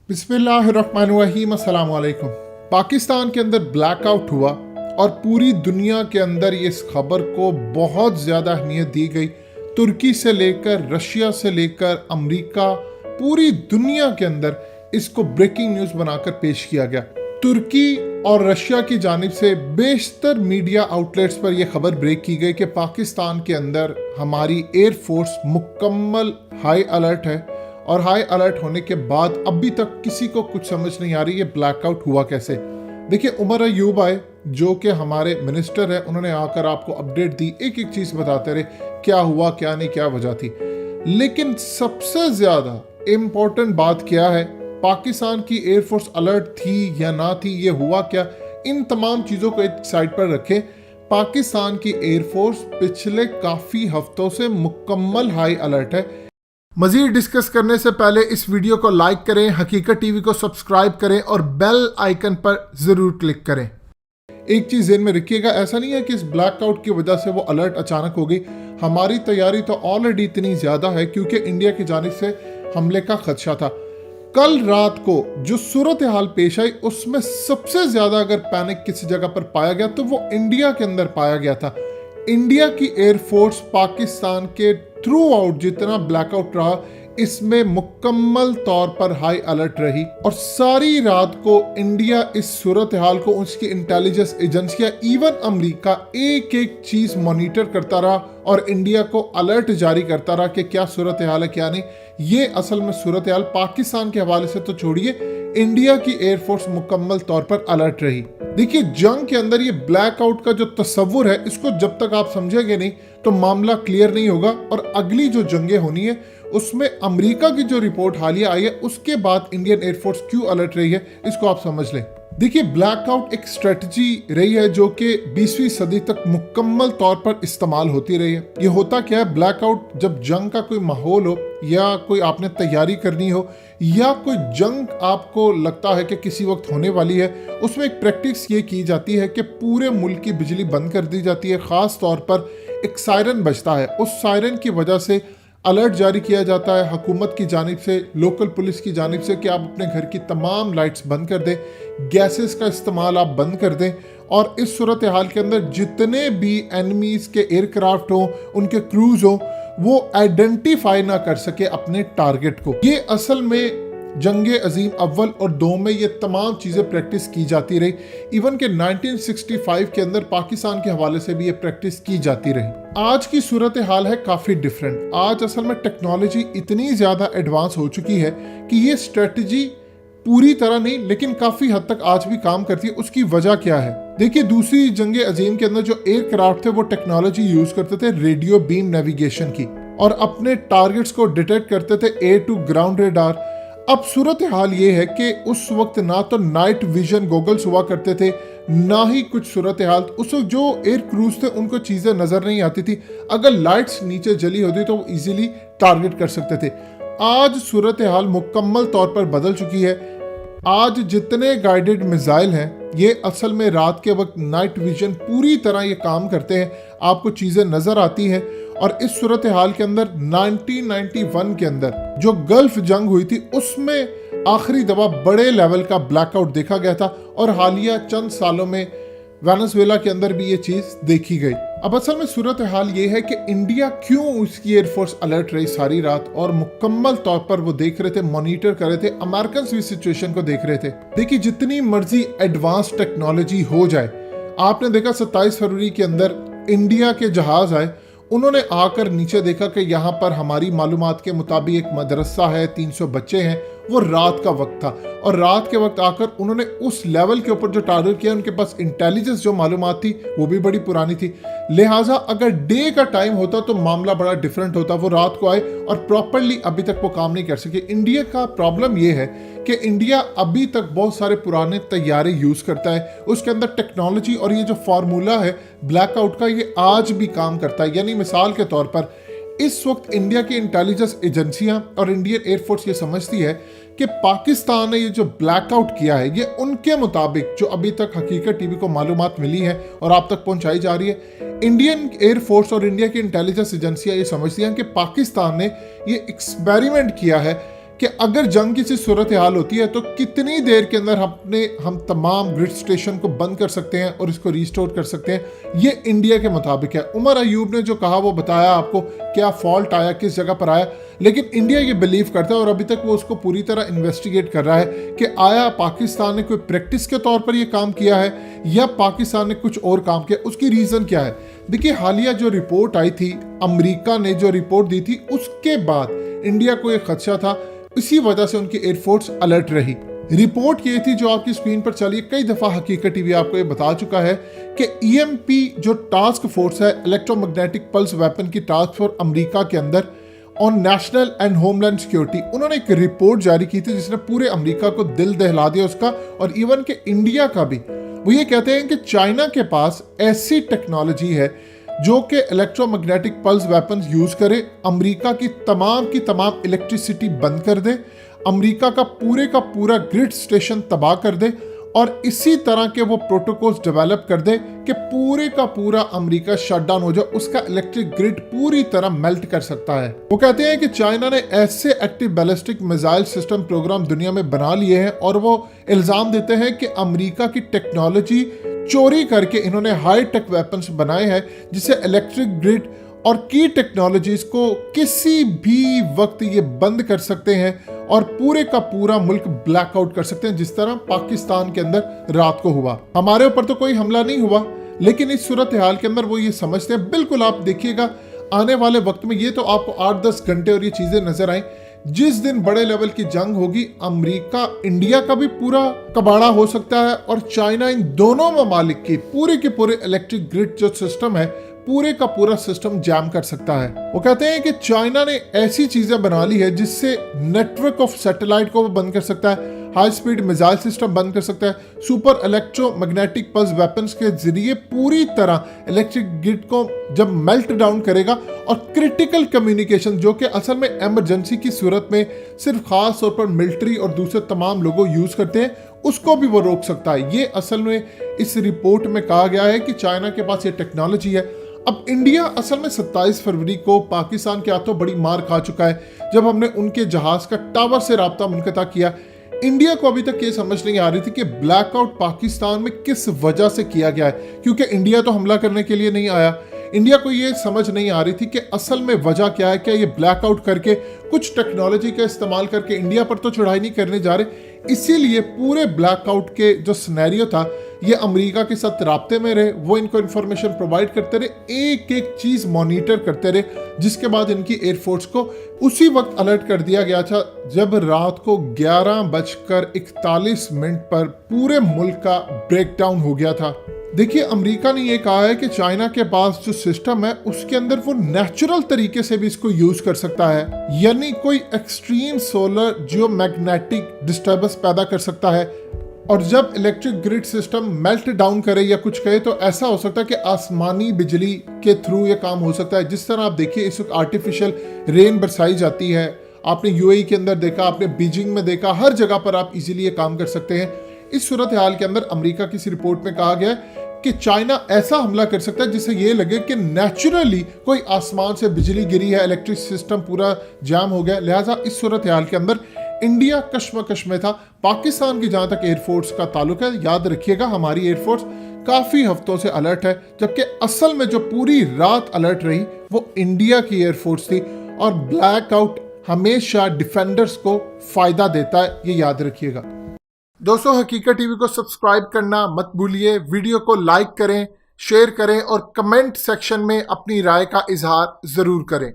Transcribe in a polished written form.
बिस्मिल्लाहिर्रहमानिर्रहीम, अस्सलाम वालेकुम। पाकिस्तान के अंदर ब्लैकआउट हुआ और पूरी दुनिया के अंदर इस खबर को बहुत ज़्यादा अहमियत दी गई। तुर्की से लेकर रशिया से लेकर अमेरिका, पूरी दुनिया के अंदर इसको ब्रेकिंग न्यूज़ बनाकर पेश किया गया। तुर्की और रशिया की जानिब से बेशतर मीडिया आउटलेट्स पर यह खबर ब्रेक की गई कि पाकिस्तान के अंदर हमारी एयरफोर्स मुकम्मल हाई अलर्ट है और हाई अलर्ट होने के बाद अभी तक किसी को कुछ समझ नहीं आ रही ये ब्लैकआउट हुआ कैसे। देखिए, उमर अयूब आए जो कि हमारे मिनिस्टर है, उन्होंने आकर आपको अपडेट दी, एक एक चीज़ बताते रहे क्या हुआ क्या नहीं, क्या वजह थी। लेकिन सबसे ज़्यादा इम्पोर्टेंट बात क्या है, पाकिस्तान की एयरफोर्स अलर्ट थी या ना थी, ये हुआ क्या, इन तमाम चीज़ों को एक साइड पर रखें। पाकिस्तान की एयरफोर्स पिछले काफ़ी हफ्तों से मुकम्मल हाई अलर्ट है। मजीद डिस्कस करने से पहले इस वीडियो को लाइक करें, हकीकत टीवी को सब्सक्राइब करें और बेल आइकन पर ज़रूर क्लिक करें। एक चीज़ ज़हन में रखिएगा, ऐसा नहीं है कि इस ब्लैकआउट की वजह से वो अलर्ट अचानक हो गई। हमारी तैयारी तो ऑलरेडी इतनी ज़्यादा है क्योंकि इंडिया की जानिब से हमले का खदशा था। कल रात को जो सूरत हाल पेश आई उसमें सबसे ज़्यादा अगर पैनिक किसी जगह पर पाया गया तो वो इंडिया के अंदर पाया गया था। इंडिया की एयरफोर्स पाकिस्तान के थ्रू आउट जितना ब्लैकआउट रहा, इसमें मुकम्मल तौर पर हाई अलर्ट रही और सारी रात को इंडिया इस सूरत हाल को उसकी इंटेलिजेंस एजेंसियां, इवन अमेरिका, एक एक चीज मॉनिटर करता रहा और इंडिया को अलर्ट जारी करता रहा कि क्या सूरत हाल है क्या नहीं। ये असल में सूरत हाल पाकिस्तान के हवाले से तो छोड़िए, इंडिया की एयरफोर्स मुकम्मल तौर पर अलर्ट रही। देखिए, जंग के अंदर ये ब्लैकआउट का जो तस्वुर है, इसको जब तक आप समझेंगे नहीं तो मामला क्लियर नहीं होगा और अगली जो जंगें होनी है उसमें अमेरिका की जो रिपोर्ट हालिया आई है उसके बाद इंडियन एयरफोर्स क्यों अलर्ट रही है, इसको आप समझ लें। देखिए, ब्लैकआउट एक स्ट्रेटजी रही है जो कि 20वीं सदी तक मुकम्मल तौर पर इस्तेमाल होती रही है। ये होता क्या है, ब्लैकआउट जब जंग का कोई माहौल हो या कोई आपने तैयारी करनी हो या कोई जंग आपको लगता है कि किसी वक्त होने वाली है, उसमें एक प्रैक्टिस ये की जाती है कि पूरे मुल्क की बिजली बंद कर दी जाती है। ख़ास तौर पर एक सायरन बजता है, उस सायरन की वजह से अलर्ट जारी किया जाता है हुकूमत की जानिब से, लोकल पुलिस की जानिब से कि आप अपने घर की तमाम लाइट्स बंद कर दें, गैसेस का इस्तेमाल आप बंद कर दें और इस सूरत हाल के अंदर जितने भी एनिमीज़ के एयरक्राफ्ट हों, उनके क्रूज हों, वो आइडेंटिफाई ना कर सके अपने टारगेट को। ये असल में जंगे अजीम अव्वल और दो में ये तमाम चीज़ें प्रैक्टिस की जाती रही। इवन के 1965 के अंदर पाकिस्तान के हवाले से भी ये प्रैक्टिस की जाती रही। आज की सूरत हाल है काफ़ी डिफरेंट। आज असल में टेक्नोलॉजी इतनी ज़्यादा एडवांस हो चुकी है कि ये स्ट्रेटजी पूरी तरह नहीं लेकिन काफ़ी हद तक आज भी काम करती है। उसकी वजह क्या है? देखिए, दूसरी जंगे अजीम के अंदर जो एयरक्राफ्ट थे वो टेक्नोलॉजी यूज़ करते थे रेडियो बीम नेविगेशन की और अपने टारगेट्स को डिटेक्ट करते थे एयर टू ग्राउंड रेडार। अब सूरत हाल ये है कि उस वक्त ना तो नाइट विजन गॉगल्स हुआ करते थे, ना ही कुछ सूरत हाल, उस वक्त जो एयर क्रूज थे उनको चीज़ें नज़र नहीं आती थी। अगर लाइट्स नीचे जली होती तो वो इजीली टारगेट कर सकते थे। आज सूरत हाल मुकम्मल तौर पर बदल चुकी है। आज जितने गाइडेड मिसाइल हैं ये असल में रात के वक्त नाइट विजन पूरी तरह ये काम करते हैं, आपको चीज़ें नज़र आती हैं। और इस सूरत हाल के अंदर 1991 के अंदर जो गल्फ जंग हुई थी उसमें आखिरी दफा बड़े लेवल का ब्लैकआउट देखा गया था और हालिया चंद सालों में वेनेजुएला के अंदर भी ये चीज़ देखी गई। अब असल में सूरत हाल ये है कि इंडिया क्यों उसकी एयरफोर्स अलर्ट रही सारी रात और मुकम्मल तौर पर वो देख रहे थे, मॉनिटर कर रहे थे, अमेरिकन भी सिचुएशन को देख रहे थे। देखिए, जितनी मर्जी एडवांस टेक्नोलॉजी हो जाए, आपने देखा 27 फरवरी के अंदर इंडिया के जहाज आए, उन्होंने आकर नीचे देखा कि यहाँ पर हमारी मालूमात के मुताबिक एक मदरसा है, 300 बच्चे हैं। वो रात का वक्त था और रात के वक्त आकर उन्होंने उस लेवल के ऊपर जो टारगेट किया, उनके पास इंटेलिजेंस जो मालूमात थी वो भी बड़ी पुरानी थी। लिहाजा अगर डे का टाइम होता तो मामला बड़ा डिफरेंट होता। वो रात को आए और प्रॉपरली अभी तक वो काम नहीं कर सके। इंडिया का प्रॉब्लम ये है कि इंडिया अभी तक बहुत सारे पुराने तैयारे यूज़ करता है, उसके अंदर टेक्नोलॉजी और ये जो फार्मूला है ब्लैकआउट का ये आज भी काम करता है। यानी मिसाल के तौर पर इस वक्त इंडिया की इंटेलिजेंस एजेंसियां और इंडियन एयरफोर्स ये समझती है कि पाकिस्तान ने ये जो ब्लैकआउट किया है ये उनके मुताबिक जो अभी तक हकीकत टीवी को मालूमात मिली है और आप तक पहुंचाई जा रही है, इंडियन एयरफोर्स और इंडिया की इंटेलिजेंस एजेंसियां ये समझती हैं कि पाकिस्तान ने ये एक्सपेरिमेंट किया है कि अगर जंग की सी सूरत हाल होती है तो कितनी देर के अंदर हम तमाम ग्रिड स्टेशन को बंद कर सकते हैं और इसको रिस्टोर कर सकते हैं। ये इंडिया के मुताबिक है। उमर अयूब ने जो कहा वो बताया आपको, क्या फॉल्ट आया, किस जगह पर आया, लेकिन इंडिया ये बिलीव करता है और अभी तक वो उसको पूरी तरह इन्वेस्टिगेट कर रहा है कि आया पाकिस्तान ने कोई प्रैक्टिस के तौर पर ये काम किया है या पाकिस्तान ने कुछ और काम किया, उसकी रीज़न क्या है। देखिए, हालिया जो रिपोर्ट आई थी, अमेरिका ने जो रिपोर्ट दी थी, उसके बाद इंडिया को एक खदशा था, इसी वजह से उनकी एयरफोर्स अलर्ट रही। रिपोर्ट ये थी जो आपकी स्क्रीन पर चली, कई दफा हकीकत टीवी आपको ये बता चुका है कि ईएमपी जो टास्क फोर्स है, इलेक्ट्रोमैग्नेटिक पल्स वेपन की टास्क फोर्स अमेरिका के अंदर on national and homeland security, उन्होंने एक रिपोर्ट जारी की थी जिसने पूरे अमेरिका को दिल दहला दिया उसका, और इवन के इंडिया का भी। वो ये कहते हैं कि चाइना के पास ऐसी टेक्नोलॉजी है जो कि इलेक्ट्रोमैग्नेटिक पल्स वेपन्स यूज करे, अमेरिका की तमाम इलेक्ट्रिसिटी बंद कर दे, अमेरिका का पूरा ग्रिड स्टेशन तबाह कर दे, और इसी तरह के वो प्रोटोकॉल्स डेवलप कर दे कि पूरे का पूरा अमेरिका शटडाउन हो जाए, उसका इलेक्ट्रिक ग्रिड पूरी तरह मेल्ट कर सकता है। वो कहते हैं कि चाइना ने ऐसे active ballistic missile system program दुनिया में बना लिए हैं और वो इल्जाम देते हैं कि अमेरिका की टेक्नोलॉजी चोरी करके इन्होंने हाई टेक वेपन्स बनाए हैं जिससे इलेक्ट्रिक ग्रिड और की टेक्नोलॉजीज को किसी भी वक्त ये बंद कर सकते हैं और पूरे का पूरा मुल्क ब्लैकआउट कर सकते हैं, जिस तरह पाकिस्तान के अंदर रात को हुआ। हमारे ऊपर तो कोई हमला नहीं हुआ, लेकिन इस सूरत हाल के अंदर वो ये समझते हैं। बिल्कुल आप देखिएगा आने वाले वक्त में ये तो आपको 8-10 घंटे और ये चीजें नजर आए। जिस दिन बड़े लेवल की जंग होगी, अमेरिका इंडिया का भी पूरा कबाड़ा हो सकता है और चाइना, इन दोनों ममालिक की पूरे इलेक्ट्रिक ग्रिड जो सिस्टम है, पूरे का पूरा सिस्टम जैम कर सकता है। वो कहते हैं कि चाइना ने ऐसी चीजें बना ली है जिससे नेटवर्क ऑफ सैटेलाइट को वो बंद कर सकता है, हाई स्पीड मिसाइल सिस्टम बंद कर सकता है, सुपर इलेक्ट्रोमैग्नेटिक पल्स वेपन्स के जरिए पूरी तरह इलेक्ट्रिक ग्रिड को जब मेल्ट डाउन करेगा, और क्रिटिकल कम्युनिकेशन जो कि असल में इमरजेंसी की सूरत में सिर्फ खास तौर पर मिलिट्री और दूसरे तमाम लोगों यूज करते हैं, उसको भी वो रोक सकता है। ये असल में इस रिपोर्ट में कहा गया है कि चाइना के पास ये टेक्नोलॉजी है। अब इंडिया असल में 27 फरवरी को पाकिस्तान के हाथों बड़ी मार खा चुका है जब हमने उनके जहाज का टावर से राब्ता मुनक़ता किया। इंडिया को अभी तक ये समझ नहीं आ रही थी कि ब्लैकआउट पाकिस्तान में किस वजह से किया गया है, क्योंकि इंडिया तो हमला करने के लिए नहीं आया। इंडिया को ये समझ नहीं आ रही थी कि असल में वजह क्या है। क्या ये ब्लैकआउट करके कुछ टेक्नोलॉजी का इस्तेमाल करके इंडिया पर तो चढ़ाई नहीं करने जा रहे, इसीलिए पूरे ब्लैकआउट के जो सिनेरियो था ये अमेरिका के साथ राब्ते में रहे, वो इनको इन्फॉर्मेशन प्रोवाइड करते रहे, एक एक चीज मॉनिटर करते रहे, जिसके बाद इनकी एयरफोर्स को उसी वक्त अलर्ट कर दिया गया था जब रात को 11:41 पर पूरे मुल्क का ब्रेकडाउन हो गया था। देखिए, अमेरिका ने यह कहा है कि चाइना के पास जो सिस्टम है उसके अंदर वो नेचुरल तरीके से भी इसको यूज कर सकता है, यानी कोई एक्सट्रीम सोलर जियोमैग्नेटिक डिस्टर्बेंस पैदा कर सकता है, और जब electric grid system melt down करे या कुछ कहे तो ऐसा हो सकता है कि आसमानी बिजली के थ्रू ये काम हो सकता है। जिस तरह आप देखिए इस वक्त आर्टिफिशियल रेन बरसाई जाती है, आपने यूएई के अंदर देखा, आपने बीजिंग में देखा, हर जगह पर आप इजीली ये काम कर सकते हैं। इस सूरत हाल के अंदर अमेरिका की इस रिपोर्ट में कहा गया है कि चाइना ऐसा हमला कर सकता है जिससे ये लगे कि नेचुरली कोई आसमान से बिजली गिरी है, इलेक्ट्रिक सिस्टम पूरा जाम हो गया। लिहाजा इस सूरत हाल के अंदर इंडिया कश्मकश में था। पाकिस्तान की जहां तक एयरफोर्स का ताल्लुक है, याद रखिएगा हमारी एयरफोर्स काफी हफ्तों से अलर्ट है, जबकि असल में जो पूरी रात अलर्ट रही वो इंडिया की एयरफोर्स थी। और ब्लैकआउट हमेशा डिफेंडर्स को फायदा देता है, ये याद रखिएगा। दोस्तों, हकीकत टीवी को सब्सक्राइब करना मत भूलिए, वीडियो को लाइक करें, शेयर करें और कमेंट सेक्शन में अपनी राय का इजहार जरूर करें।